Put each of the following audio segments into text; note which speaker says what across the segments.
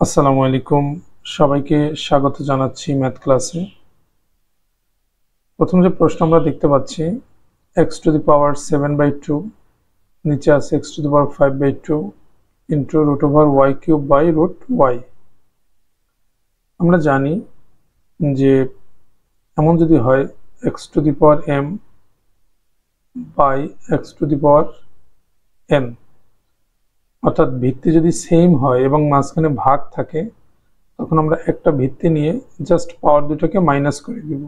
Speaker 1: আসসালামু আলাইকুম, সবাইকে স্বাগত জানাচ্ছি ম্যাথ ক্লাসে। প্রথম যে প্রশ্ন আমরা দেখতে পাচ্ছি x⁻7/2 নিচে আছে x⁻5/2 ইন্টু √y³ আমরা জানি যে এমন যদি হয় x⁻m/x⁻n অর্থাৎ ভিত্তি যদি সেম হয় এবং মাঝখানে ভাগ থাকে, তখন আমরা একটা ভিত্তি নিয়ে জাস্ট পাওয়ার দুটোকে মাইনাস করে দিব,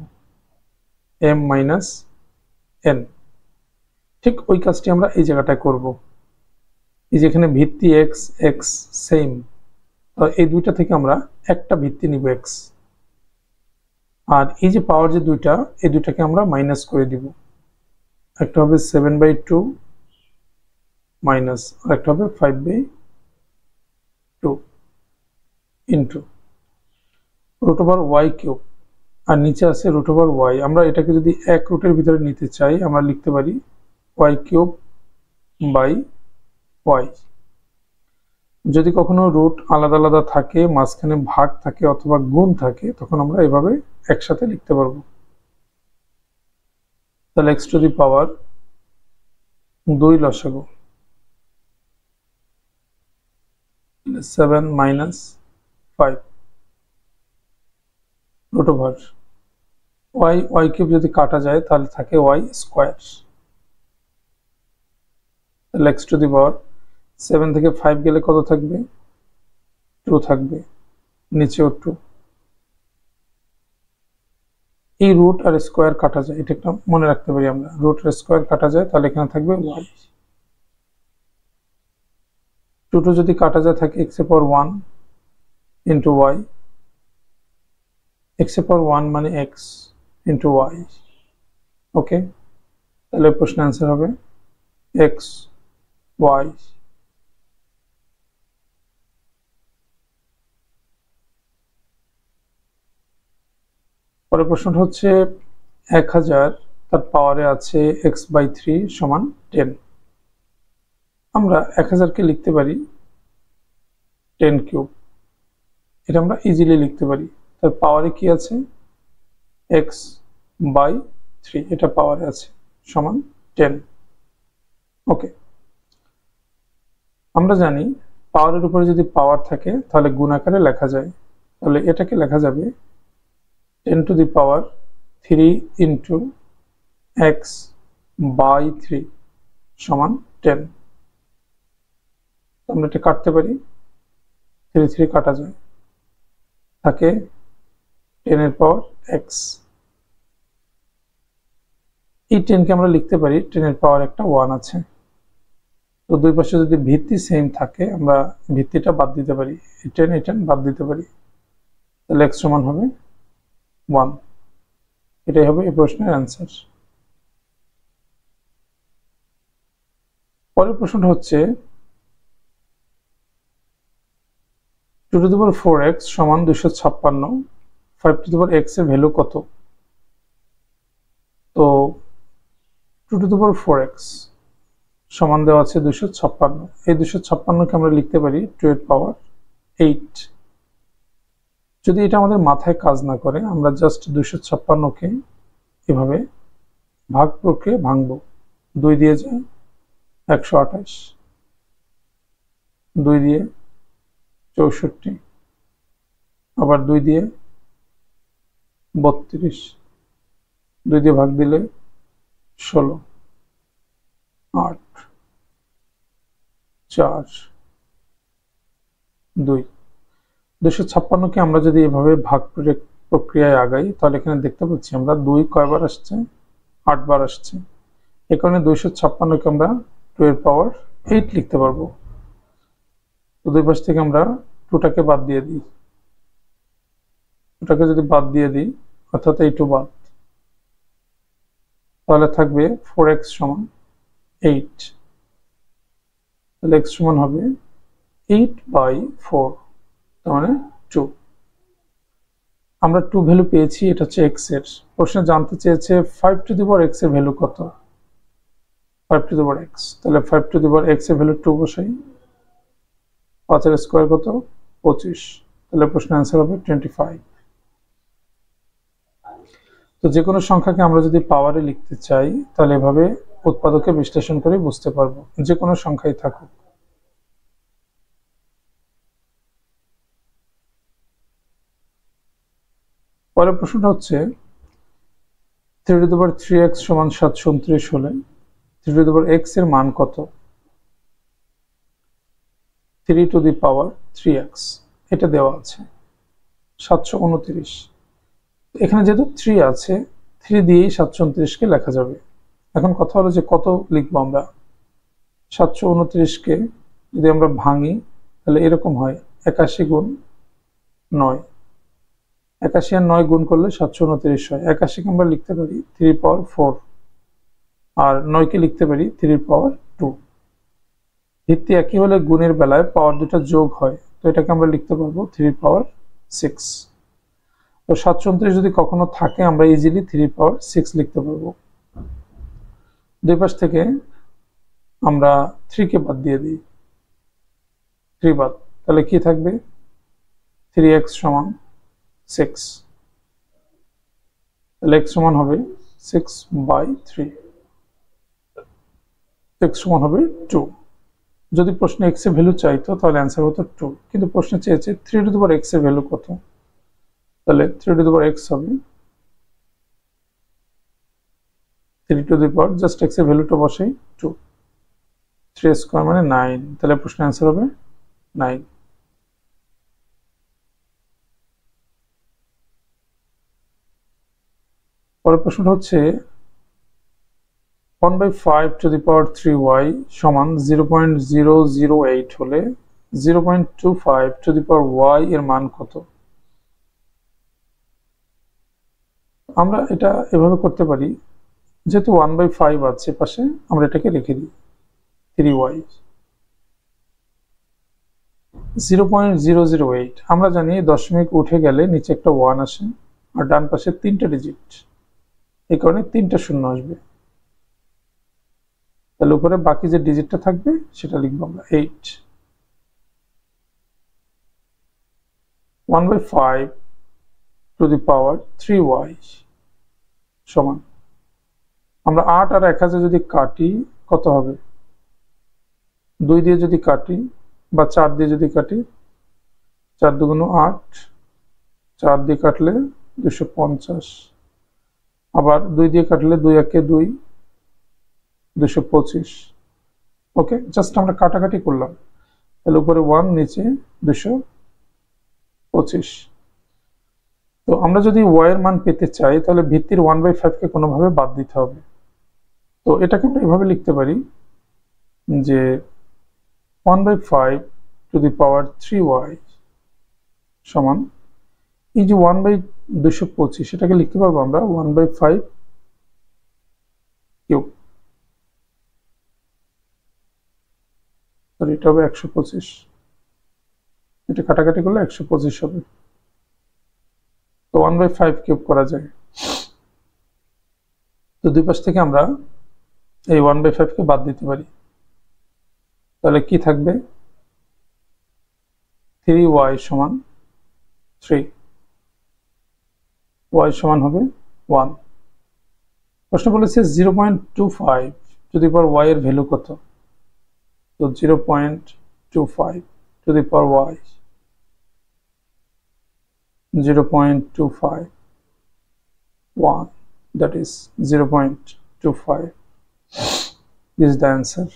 Speaker 1: m-n। ঠিক ওই কাজটি আমরা এই জায়গাটায় করব। এই যেখানে ভিত্তি x সেম, তো এই দুইটা থেকে আমরা একটা ভিত্তি নিব x, আর এই যে পাওয়ার যে দুইটা, এই দুইটাকে আমরা মাইনাস করে দিব। একটা হবে 7/2 মাইনাস, আর একটা হবে 5/2 ইন্টু √y³, আর নিচে আছে √y। আমরা এটাকে যদি এক রুটের ভিতরে নিতে চাই, আমরা লিখতে পারি y³/y। যদি কখনো রুট আলাদা আলাদা থাকে, মাঝখানে ভাগ থাকে অথবা গুণ থাকে, তখন আমরা এভাবে একসাথে লিখতে পারবো। তাহলে x⁻2 লসাগু 7 - 5 √y³ যদি কাটা যায় তাহলে থাকে y²। তাহলে x⁻7 থেকে 5 গেলে কত থাকবে? 2 থাকবে, নিচেও 2। এই রুট আর স্কোয়ার কাটা যায়, এটা একটা মনে রাখতে পারি আমরা, রুট আর স্কোয়ার কাটা যায়, তাহলে এখানে থাকবে y। 2 যদি কাটা যায় থাকে x⁻1 ইন্টু y, x⁻1 মানে x ইন্টু y। ওকে, তাহলে প্রশ্ন অ্যান্সার হবে x y। পরের প্রশ্নটা হচ্ছে 1000 তার পাওয়ারে আছে x/3 সমান 10। আমরা 1000কে লিখতে পারি 10³। এটা আমরা ইজিলি লিখতে পারি। তার পাওয়ারে কি আছে? x/3, এটা পাওয়ারে আছে সমান 10। ওকে, আমরা জানি পাওয়ারের উপরে যদি পাওয়ার থাকে তাহলে গুণ আকারে লেখা যায়। তাহলে এটাকে লেখা যাবে 10⁻³ ইন্টু x/3 সমান 10। আমরা এটা কাটতে পারি, 3 কাটা যায়, থাকে 10 এর পাওয়ার x। এই 10কে আমরা লিখতে পারি 10 এর পাওয়ার একটা 1 আছে। তো দুই পাশে যদি ভিত্তি সেম থাকে, আমরা ভিত্তিটা বাদ দিতে পারি, 10 বাদ দিতে পারি, তাহলে x সমান হবে 1। এটাই হবে এই প্রশ্নের অ্যান্সার। পরের প্রশ্নটা হচ্ছে 2⁴x সমান 256, 5⁴x এর ভ্যালু কত? তো 2⁴x সমান দেওয়া আছে 256। এই 256কে আমরা লিখতে পারি 2⁸। যদি এটা আমাদের মাথায় কাজ না করে, আমরা জাস্ট 256কে এভাবে ভাগ প্রক্রিয়া ভাঙবো। 2 দিয়ে যায় 128, 2 দিয়ে 64, আবার 2 দিয়ে 32, 2 দিয়ে ভাগ দিলে 16, 8, 4, 2। 256কে আমরা যদি এভাবে ভাগ প্রক্রিয়ায় আগাই, তাহলে এখানে দেখতে পাচ্ছি আমরা 2 কয়বার আসছে? 8 বার আসছে। এ কারণে 256কে আমরা 2⁸ লিখতে পারবো। তো দুই পাশ থেকে আমরা 2টাকে বাদ দিয়ে দিই, 2টাকে যদি বাদ দিয়ে দিই, অর্থাৎ এই 2 বাদ, তাহলে থাকবে 4x সমান 8। তাহলে x সমান হবে 8/4, তার মানে 2। আমরা 2 ভ্যালু পেয়েছি, এটা হচ্ছে x এর। প্রশ্নে জানতে চেয়েছে 5⁴x এর ভ্যালু কত? 5⁴x, তাহলে 5⁴x এর ভ্যালু 2 বসাই। 5 এর স্কোয়ার কত? 25। তাহলে প্রশ্নের অ্যান্সার হবে 25। তো যে কোনো সংখ্যাকে আমরা যদি পাওয়ারে লিখতে চাই তাহলে এভাবে উৎপাদকে বিশ্লেষণ করে বুঝতে পারবো, যে কোনো সংখ্যাই থাকুক। পরের প্রশ্নটা হচ্ছে 3^3x সমান 729 হলে 3x এর মান কত? 3^3x এটা দেওয়া আছে 729। এখানে যেহেতু 3 আছে, 3 দিয়েই 729 কে লেখা যাবে। এখন কথা হলো যে কত লিখবো আমরা। 729 কে যদি আমরা ভাঙি তাহলে এরকম হয় 81 গুণ 9, 81 আর 9 গুণ করলে 729 হয়। 81 কে আমরা লিখতে পারি 3^4 আর 9 কে লিখতে পারি 3^2। ভিত্তি একই হলে গুণের বেলায় পাওয়ার দুটো যোগ হয়, তো এটাকে আমরা লিখতে পারবো 3^6। তো 729 যদি কখনো থাকে আমরা ইজিলি 3^6 লিখতে পারবো। দুই পাশ থেকে আমরা 3 কে বাদ দিয়ে দিই, 3 বাদ, তাহলে কি থাকবে 3x সমান 6, তাহলে x সমান হবে 6/3, x সমান হবে 2। যদি প্রশ্নে x এর ভ্যালু চাইতো তাহলে অ্যান্সার হতো 2, কিন্তু প্রশ্নে চেয়েছে 3^x এর ভ্যালু কত, তাহলে 3^x হবে 3 জাস্ট x এর ভ্যালুটা বসাই 2, 3 স্কয়ার মানে 9, তাহলে প্রশ্নের অ্যান্সার হবে 9। পরের প্রশ্নটা হচ্ছে 1/5^3y সমান 0.008 হলে 0.25y এর মান কত? আমরা এটা এভাবে করতে পারি, যেহেতু 1/5 আছে পাশে, আমরা এটাকে রেখে দিই 3y। 0.008 আমরা জানি দশমিক উঠে গেলে নিচে একটা 1 আসে আর ডান পাশে 3টা ডিজিট, এই কারণে 3টা শূন্য আসবে। তাহলে উপরে বাকি যে ডিজিটটা থাকবে সেটা লিখবো আমরা 8। 1/5^3y সমান, আমরা 8 আর 1000 যদি কাটি কত হবে? 2 দিয়ে যদি কাটি বা 4 দিয়ে যদি কাটি, 4 2 8, 4 দিয়ে কাটলে 250, আবার 2 দিয়ে কাটলে 2 1 2, 225। ওকে, জাস্ট আমরা কাটাকাটি করলাম, তাহলে উপরে 1 নিচে 225। তো আমরা যদি y এর মান পেতে চাই তাহলে ভিত্তির 1/5 কে কোনোভাবে বাদ দিতে হবে। তো এটাকে আমরা এভাবে লিখতে পারি যে 1/5^3y সমান, এই যে 1/225 এটাকে লিখতে পারবো আমরা 1/5 কিউব, এটা হবে 125, এটা কাটাকাটি করলে 125 হবে। তো 1/5 কিউব করা যায়। তো দুই পাশ থেকে আমরা এই 1/5 কে বাদ দিতে পারি, তাহলে কি থাকবে 3y সমান 3, y সমান হবে 1। প্রশ্ন বলেছে 0.25y এর ভ্যালু কত? তো 0.25y 0.251, that is 0.25 is the answer.